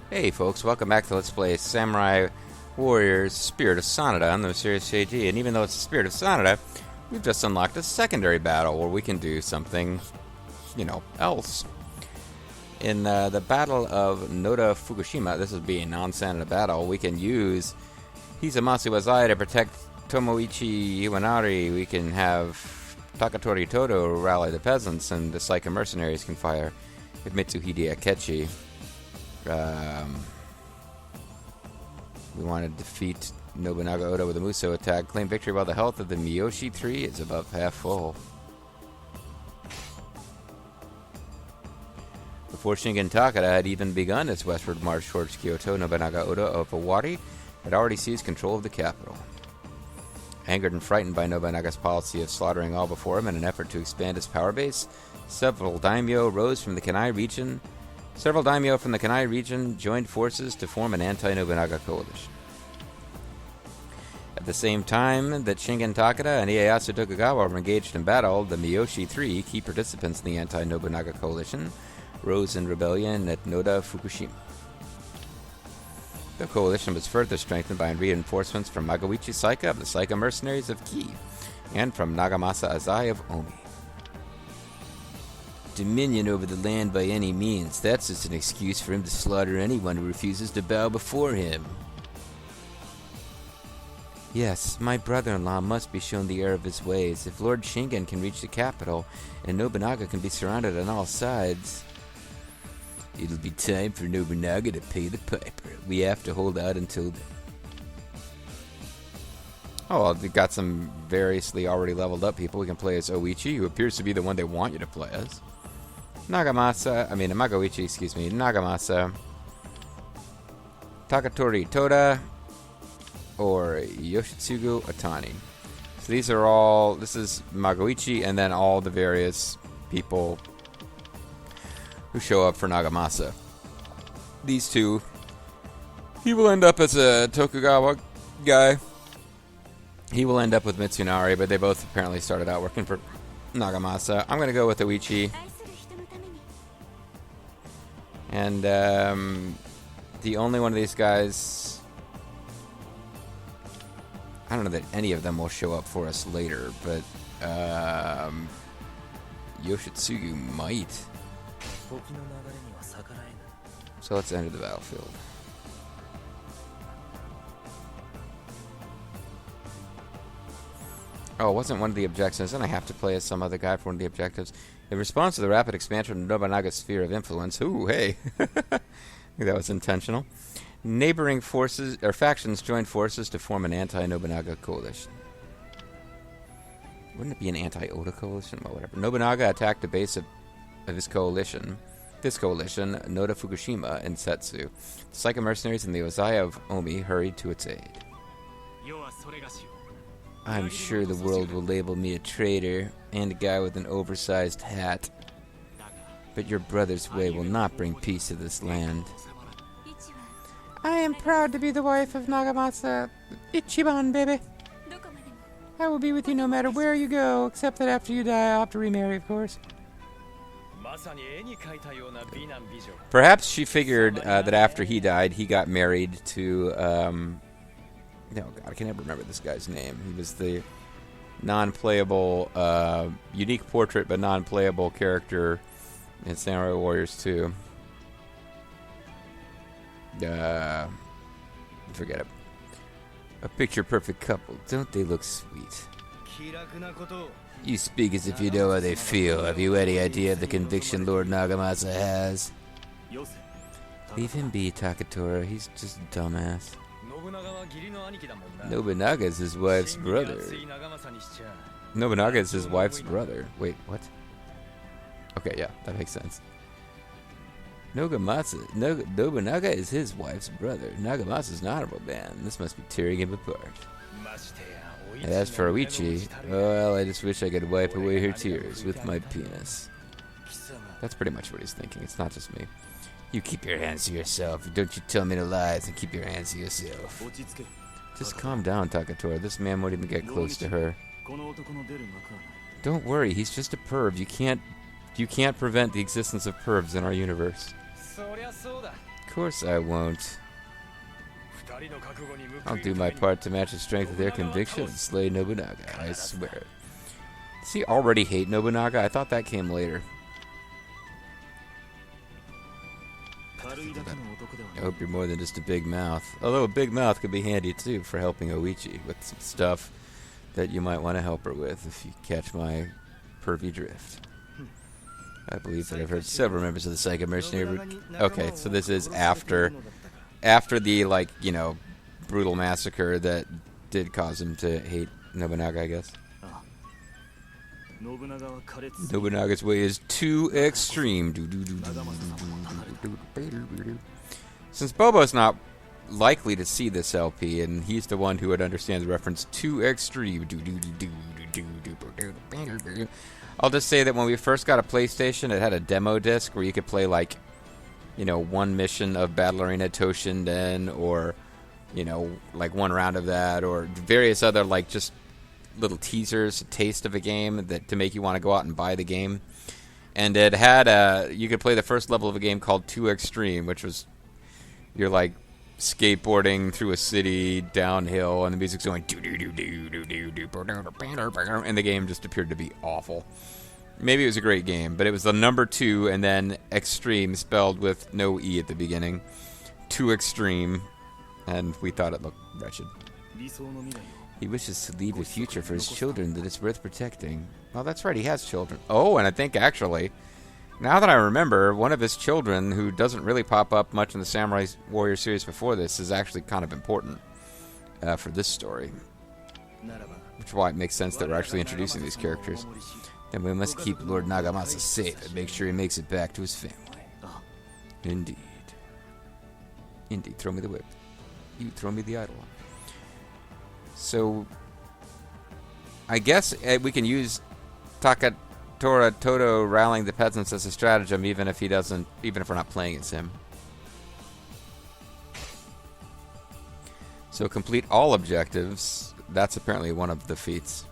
Hey folks, welcome back to Let's Play Samurai Warriors Spirit of Sanada on the Mysterious JG. And even though it's the Spirit of Sanada, we've just unlocked a secondary battle where we can do something, else. In the Battle of Noda Fukushima, this would be a non-Sanada battle, we can use Hisamasu Wazai to protect Tomoichi Iwanari. We can have Takatori Todo rally the peasants, and the Psycho mercenaries can fire with Mitsuhide Akechi. We want to defeat Nobunaga Oda with a Muso attack, claim victory while the health of the Miyoshi tree is above half full. Before Shingen Takeda had even begun its westward march towards Kyoto, Nobunaga Oda of Owari had already seized control of the capital. Angered and frightened by Nobunaga's policy of slaughtering all before him in an effort to expand his power base, several daimyo from the Kanai region joined forces to form an anti-Nobunaga coalition. At the same time that Shingen Takeda and Ieyasu Tokugawa were engaged in battle, the Miyoshi Three, key participants in the anti-Nobunaga coalition, rose in rebellion at Noda Fukushima. The coalition was further strengthened by reinforcements from Magawichi Saika of the Saika mercenaries of Ki, and from Nagamasa Azai of Omi. Dominion over the land by any means, that's just an excuse for him to slaughter anyone who refuses to bow before him. Yes, my brother-in-law must be shown the error of his ways. If Lord Shingen can reach the capital, and Nobunaga can be surrounded on all sides, it'll be time for Nobunaga to pay the piper. We have to hold out until then. Oh, well, we got some variously already leveled up people. We can play as Oichi, who appears to be the one they want you to play as. Nagamasa, Takatori Toda, or Yoshitsugu Otani. So these are all, this is Magawichi, and then all the various people who show up for Nagamasa. These two, he will end up as a Tokugawa guy. He will end up with Mitsunari, but they both apparently started out working for Nagamasa. I'm going to go with Oichi. And the only one of these guys, I don't know that any of them will show up for us later, but Yoshitsugu might. So let's enter the battlefield. Oh, it wasn't one of the objectives, and I have to play as some other guy for one of the objectives. In response to the rapid expansion of Nobunaga's sphere of influence, ooh, hey, I think that was intentional. Neighboring forces or factions joined forces to form an anti-Nobunaga coalition. Wouldn't it be an anti-Oda coalition? Well, whatever. Nobunaga attacked the base of his coalition. This coalition, Noda Fukushima and Setsu. The Saika mercenaries and the Ozai of Omi hurried to its aid. I'm sure the world will label me a traitor and a guy with an oversized hat. But your brother's way will not bring peace to this land. I am proud to be the wife of Nagamasa Ichiban, baby. I will be with you no matter where you go, except that after you die, I'll have to remarry, of course. Perhaps she figured that after he died, he got married to... no, God, I can never remember this guy's name. He was the non-playable, unique portrait but non-playable character in Samurai Warriors 2. Forget it. A picture-perfect couple. Don't they look sweet? You speak as if you know how they feel. Have you any idea of the conviction Lord Nagamasa has? Leave him be, Takatora. He's just a dumbass. Nobunaga is his wife's brother. Nobunaga is his wife's brother. Wait, what? Okay, yeah, that makes sense. Nobunaga is his wife's brother. Nagamasa's an honorable man. This must be tearing him apart. And as for Oichi, well, I just wish I could wipe away her tears with my penis. That's pretty much what he's thinking. It's not just me. You keep your hands to yourself. Don't you tell me no lies and keep your hands to yourself. Just calm down, Takatora. This man won't even get close to her. Don't worry, he's just a perv. You can't prevent the existence of pervs in our universe. Of course I won't. I'll do my part to match the strength of their conviction and slay Nobunaga, I swear. Does he already hate Nobunaga? I thought that came later. I hope you're more than just a big mouth. Although a big mouth could be handy too for helping Oichi with some stuff that you might want to help her with if you catch my pervy drift. I believe that I've heard several members of the Psycho Mercenary. Okay, so this is after the, like, you know, brutal massacre that did cause him to hate Nobunaga, I guess. Nobunaga's way is too extreme. Since Bobo's not likely to see this LP, and he's the one who would understand the reference too extreme, I'll just say that when we first got a PlayStation, it had a demo disc where you could play, like, you know, one mission of Battle Arena Toshinden, or, you know, like one round of that, or various other, like, just little teasers, a taste of a game that to make you want to go out and buy the game. And it had you could play the first level of a game called Too Extreme, which was you're like skateboarding through a city downhill, and the music's going and the game just appeared to be awful. Maybe it was a great game, but it was the number 2 and then extreme spelled with no E at the beginning. Too Extreme, and we thought it looked wretched. He wishes to leave a future for his children that is worth protecting. Well, that's right, he has children. Oh, and I think, actually, now that I remember, one of his children, who doesn't really pop up much in the Samurai Warrior series before this, is actually kind of important for this story. Which is why it makes sense that we're actually introducing these characters. Then we must keep Lord Nagamasa safe and make sure he makes it back to his family. Indeed. Indeed, throw me the whip. You throw me the idol. So, I guess we can use Takatora Toto rallying the peasants as a stratagem, even if we're not playing as him. So complete all objectives. That's apparently one of the feats.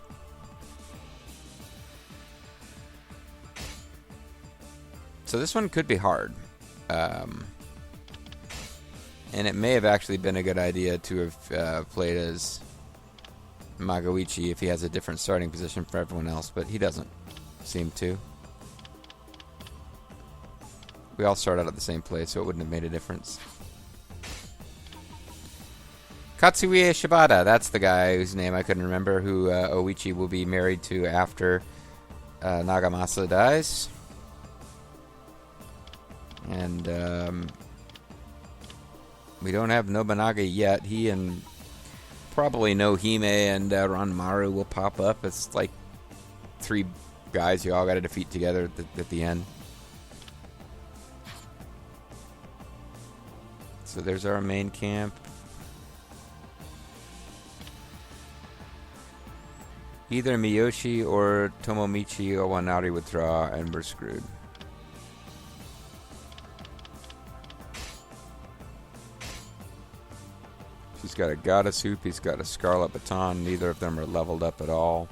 So this one could be hard. And it may have actually been a good idea to have played as Magoichi if he has a different starting position for everyone else, but he doesn't seem to. We all start out at the same place, so it wouldn't have made a difference. Katsuie Shibata, that's the guy whose name I couldn't remember, who Oichi will be married to after Nagamasa dies. And we don't have Nobunaga yet. He and probably Nohime and Ranmaru will pop up. It's like 3 guys you all got to defeat together at the end. So there's our main camp. Either Miyoshi or Tomomichi Owanari withdraw, and we're screwed. He's got a goddess hoop, he's got a scarlet baton, neither of them are leveled up at all.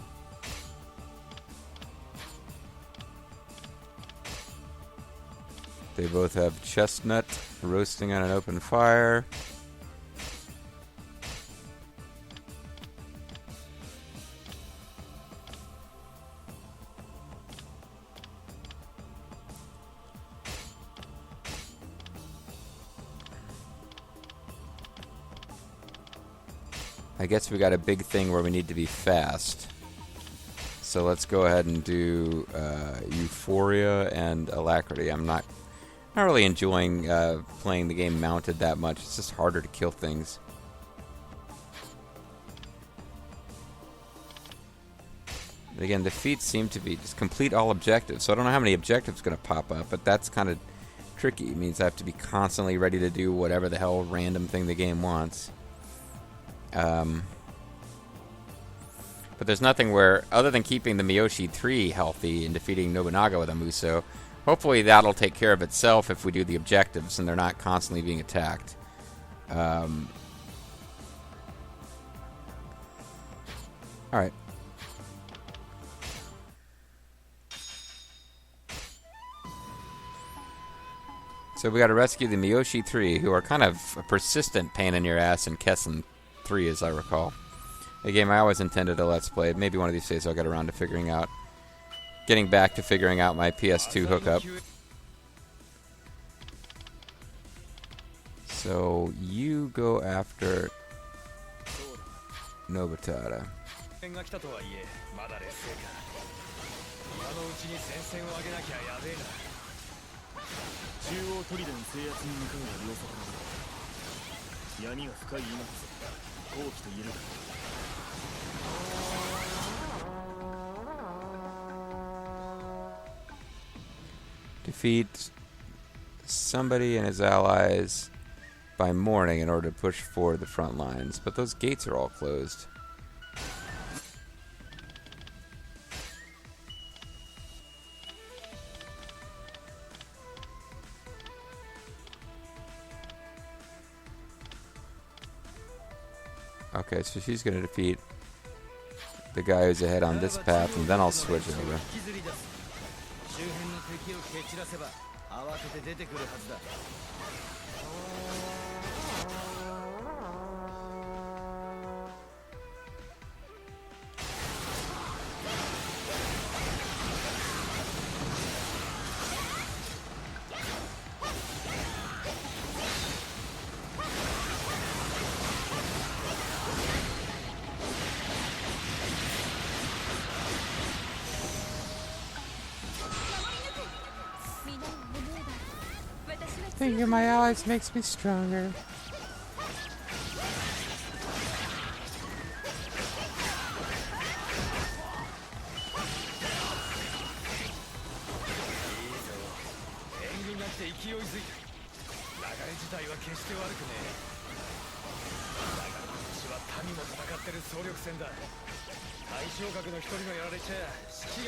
They both have chestnut roasting on an open fire. I guess we got a big thing where we need to be fast. So let's go ahead and do Euphoria and Alacrity. I'm not really enjoying playing the game mounted that much. It's just harder to kill things. But again, the feats seem to be just complete all objectives. So I don't know how many objectives are going to pop up, but that's kind of tricky. It means I have to be constantly ready to do whatever the hell random thing the game wants. But there's nothing where, other than keeping the Miyoshi 3 healthy and defeating Nobunaga with a Muso, hopefully that'll take care of itself if we do the objectives and they're not constantly being attacked. Alright. So we got to rescue the Miyoshi 3, who are kind of a persistent pain in your ass in Kessen 3, as I recall. A game I always intended to Let's Play. Maybe one of these days I'll get around to getting back to figuring out my PS2 hookup. So you go after Nobutada. Defeat somebody and his allies by morning in order to push forward the front lines, but those gates are all closed. Okay, so she's going to defeat the guy who's ahead on this path, and then I'll switch over. Thinking my allies makes me stronger.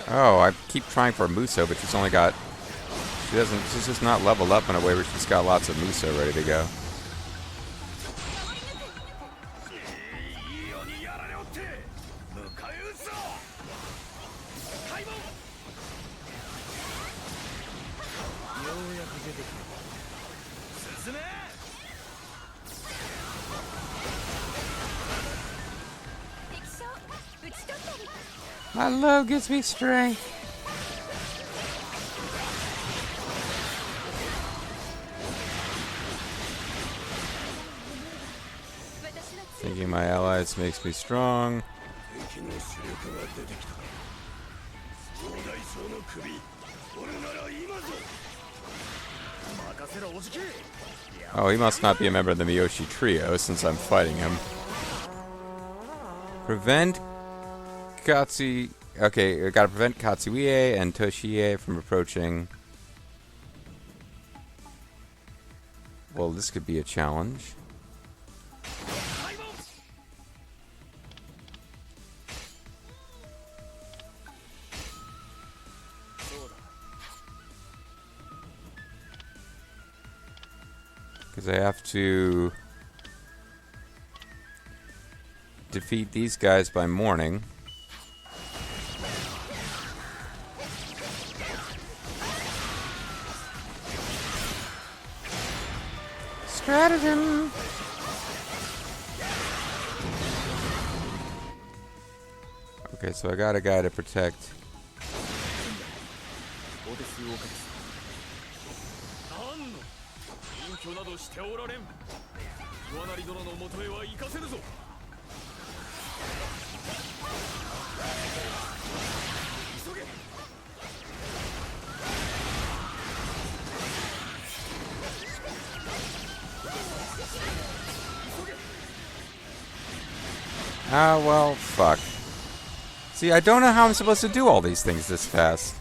Oh, I keep trying for Muso, but she's only got... She's just not leveled up in a way where she's got lots of Muso ready to go. My love gives me strength. Thinking my allies makes me strong. Oh, he must not be a member of the Miyoshi trio since I'm fighting him. Prevent Katsu... Okay, I gotta prevent Katsuie and Toshie from approaching. Well, this could be a challenge. Because I have to defeat these guys by morning. Stratagem! Okay, so I got a guy to protect. Ah, well, fuck. See, I don't know how I'm supposed to do all these things this fast.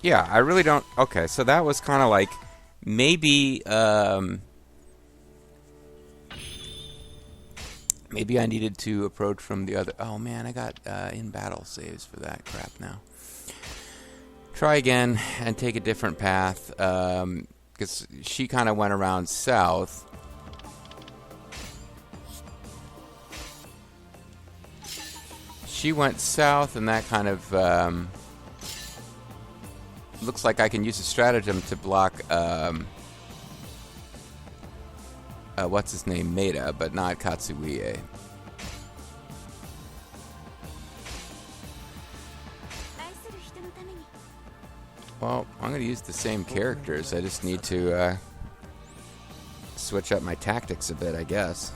Yeah, I really don't... Okay, so that was kind of like... Maybe, maybe I needed to approach from the other... Oh, man, I got in-battle saves for that crap now. Try again and take a different path, because she kind of went around south. she went south, and that kind of looks like I can use a stratagem to block what's his name, Maeda, but not Katsuie. Well, I'm going to use the same characters. I just need to switch up my tactics a bit, I guess.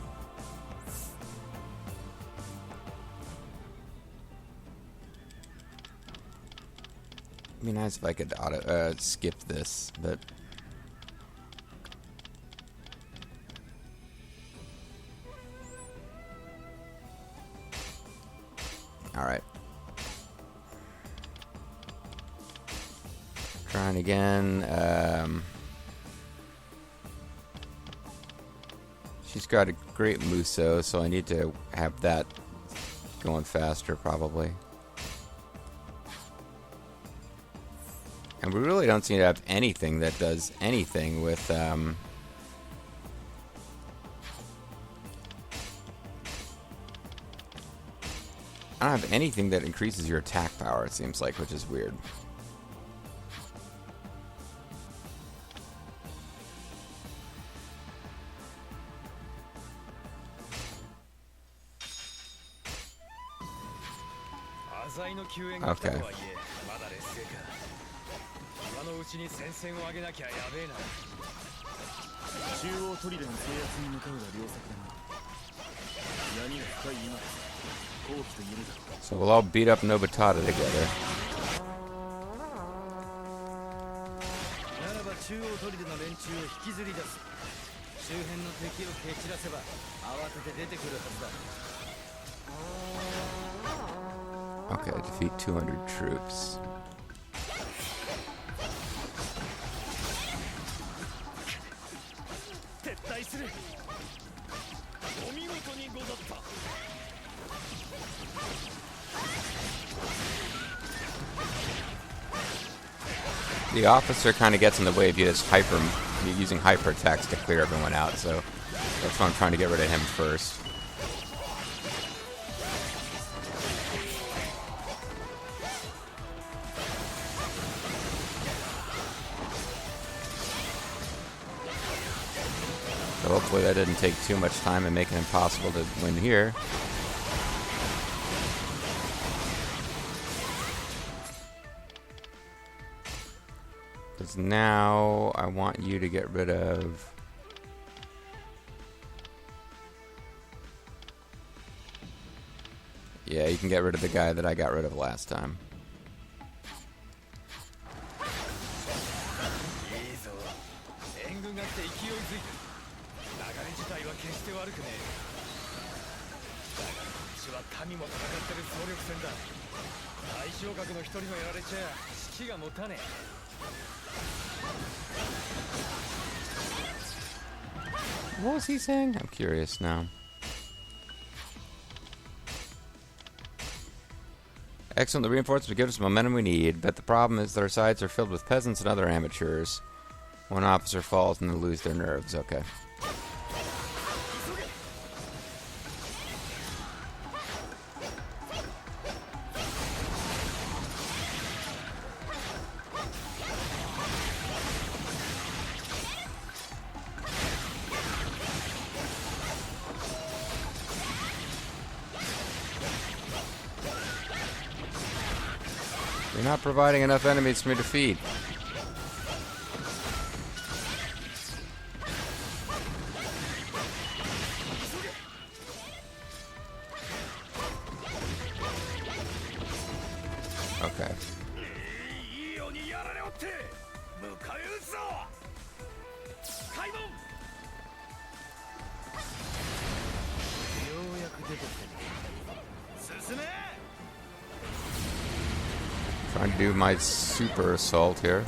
It'd be nice if I could skip this, but... Alright. Trying again. She's got a great Muso, so I need to have that going faster, probably. And we really don't seem to have anything that does anything with... I don't have anything that increases your attack power, it seems like, which is weird. Okay. So we'll all beat up Nobutada together. Okay, defeat 200 troops. The officer kind of gets in the way of you just using hyper attacks to clear everyone out, so that's why I'm trying to get rid of him first. So hopefully that didn't take too much time and make it impossible to win here. Because now I want you to get rid of... Yeah, you can get rid of the guy that I got rid of last time. What was he saying? I'm curious now. Excellent, the reinforcements give us the momentum we need, but the problem is that our sides are filled with peasants and other amateurs. One officer falls and they lose their nerves. Okay. You're not providing enough enemies for me to feed. Okay. Trying to do my super assault here.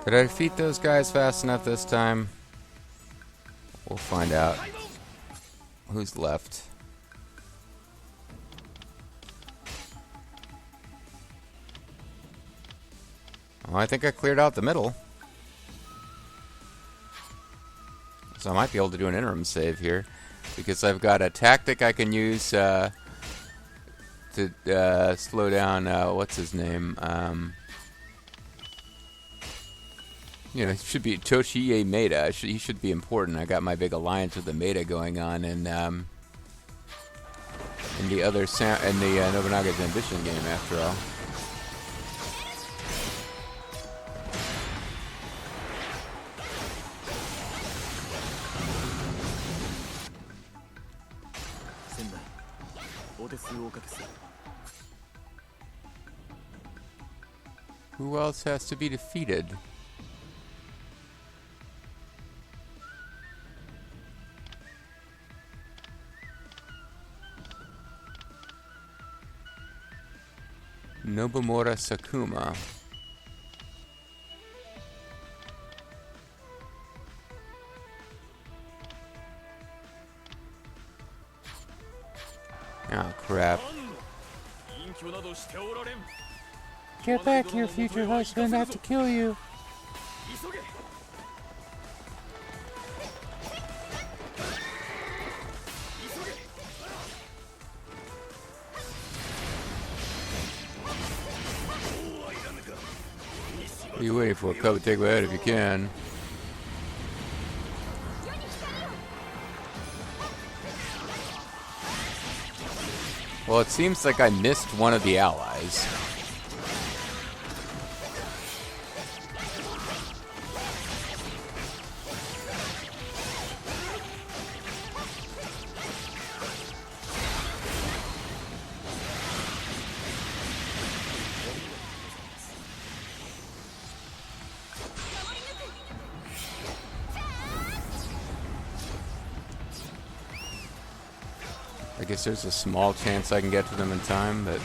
Did I defeat those guys fast enough this time? We'll find out. Who's left? Oh, I think I cleared out the middle. So I might be able to do an interim save here. Because I've got a tactic I can use to slow down, what's his name? You know, it should be Toshiie Maeda. He should be important. I got my big alliance with the Maeda going on in the other Nobunaga's Ambition game, after all. Who else has to be defeated? Nobumura Sakuma. Oh, crap. Get back here, future husband. I have to kill you. What are you waiting for? Come take my head if you can. Well, it seems like I missed one of the allies. I guess there's a small chance I can get to them in time, but...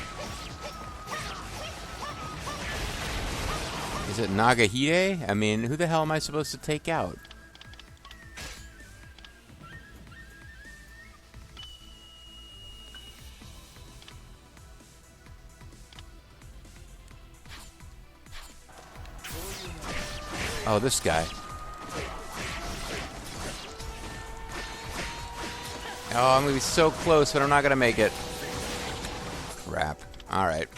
Is it Nagahide? I mean, who the hell am I supposed to take out? Oh, this guy. Oh, I'm going to be so close, but I'm not going to make it. Crap. Alright.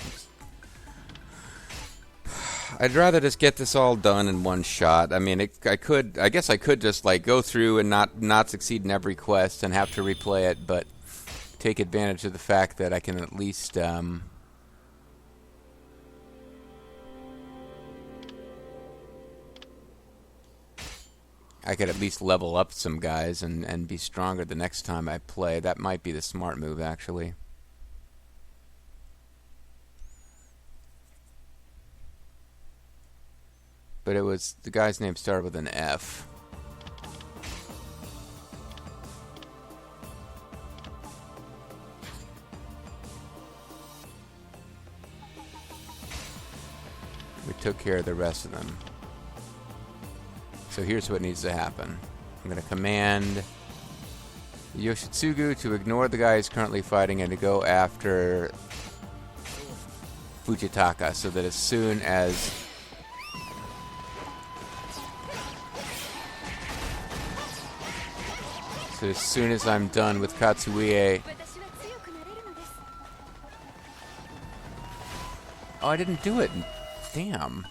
I'd rather just get this all done in one shot. I mean, I guess I could just, like, go through and not succeed in every quest and have to replay it, but take advantage of the fact that I can at least, I could at least level up some guys and be stronger the next time I play. That might be the smart move, actually. But it was... the guy's name started with an F. We took care of the rest of them. So here's what needs to happen. I'm going to command Yoshitsugu to ignore the guy he's currently fighting and to go after Fujitaka, so that as soon as I'm done with Katsuie... Oh, I didn't do it. Damn.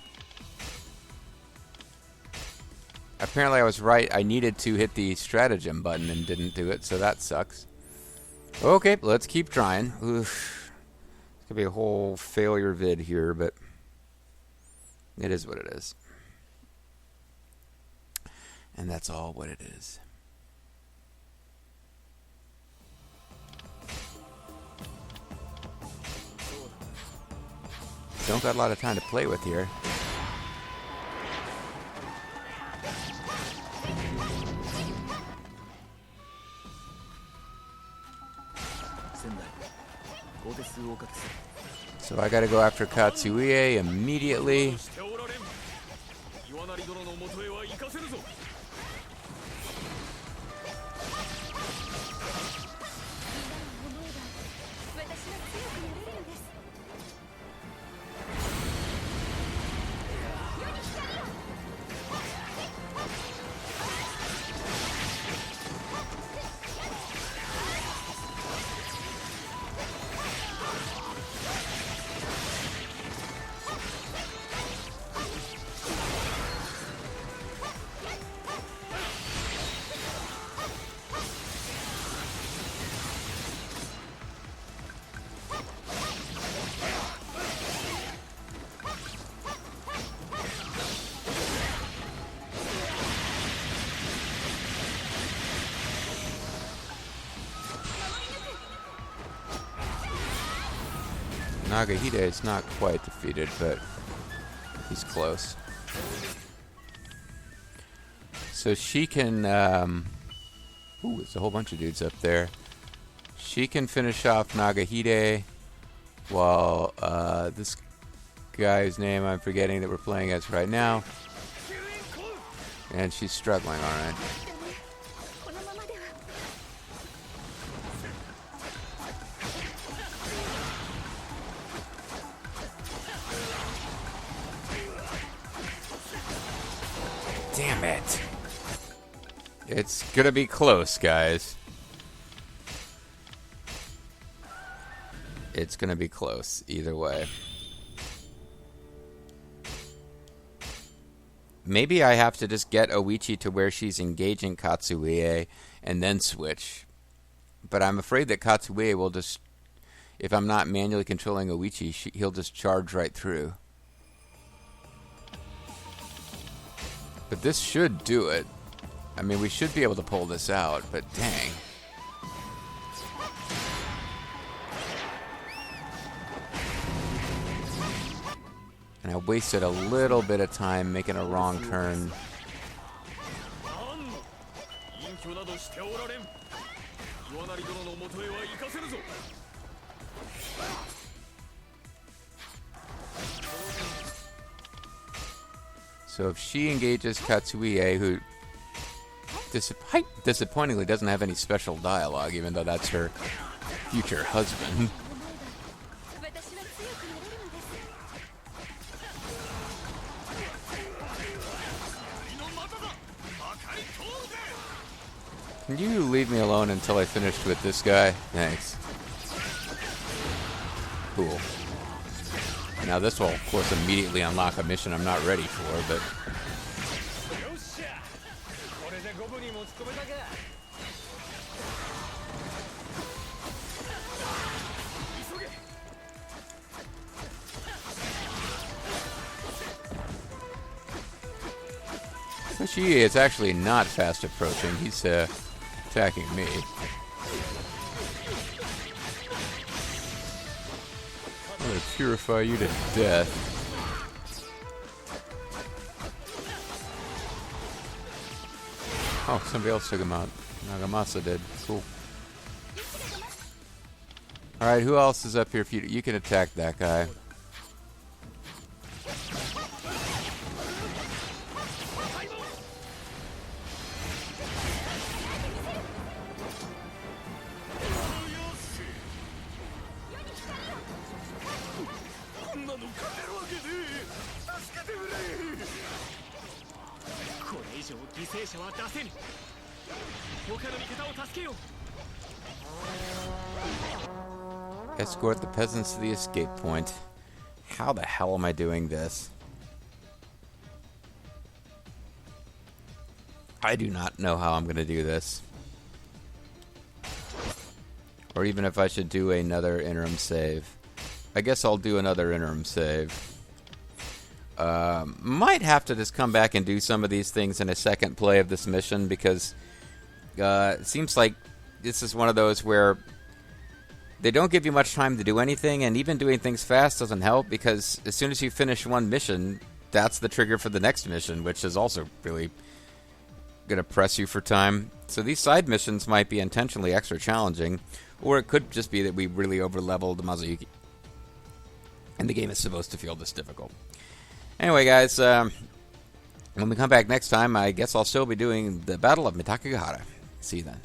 Apparently I was right. I needed to hit the stratagem button and didn't do it, so that sucks. Okay, let's keep trying. Oof. It's gonna be a whole failure vid here, but it is what it is. And that's all what it is. Don't got a lot of time to play with here. So I gotta go after Katsuie immediately. Nagahide is not quite defeated, but he's close. So she can, ooh, there's a whole bunch of dudes up there. She can finish off Nagahide while this guy's name I'm forgetting that we're playing as right now. And she's struggling, alright. Damn it. It's gonna be close, guys. It's gonna be close, either way. Maybe I have to just get Oichi to where she's engaging Katsuie and then switch. But I'm afraid that Katsuie will just, if I'm not manually controlling Oichi, he'll just charge right through. But this should do it. I mean, we should be able to pull this out, but dang. And I wasted a little bit of time making a wrong turn. So if she engages Katsuie, who disappointingly doesn't have any special dialogue, even though that's her future husband. Can you leave me alone until I finished with this guy? Thanks. Cool. Now this will, of course, immediately unlock a mission I'm not ready for, but... Hoshii is actually not fast approaching. He's attacking me. I'm gonna purify you to death. Oh, somebody else took him out. Nagamasa did. Cool. Alright, who else is up here? If you can attack that guy. Escort the peasants to the escape point. How the hell am I doing this? I do not know how I'm going to do this. Or even if I should do another interim save. I guess I'll do another interim save. Might have to just come back and do some of these things in a second play of this mission, because it seems like this is one of those where they don't give you much time to do anything, and even doing things fast doesn't help, because as soon as you finish one mission, that's the trigger for the next mission, which is also really going to press you for time. So these side missions might be intentionally extra challenging. Or it could just be that we really over-leveled Mazuyuki. And the game is supposed to feel this difficult. Anyway, guys, when we come back next time, I guess I'll still be doing the Battle of Mitakagahara. See you then.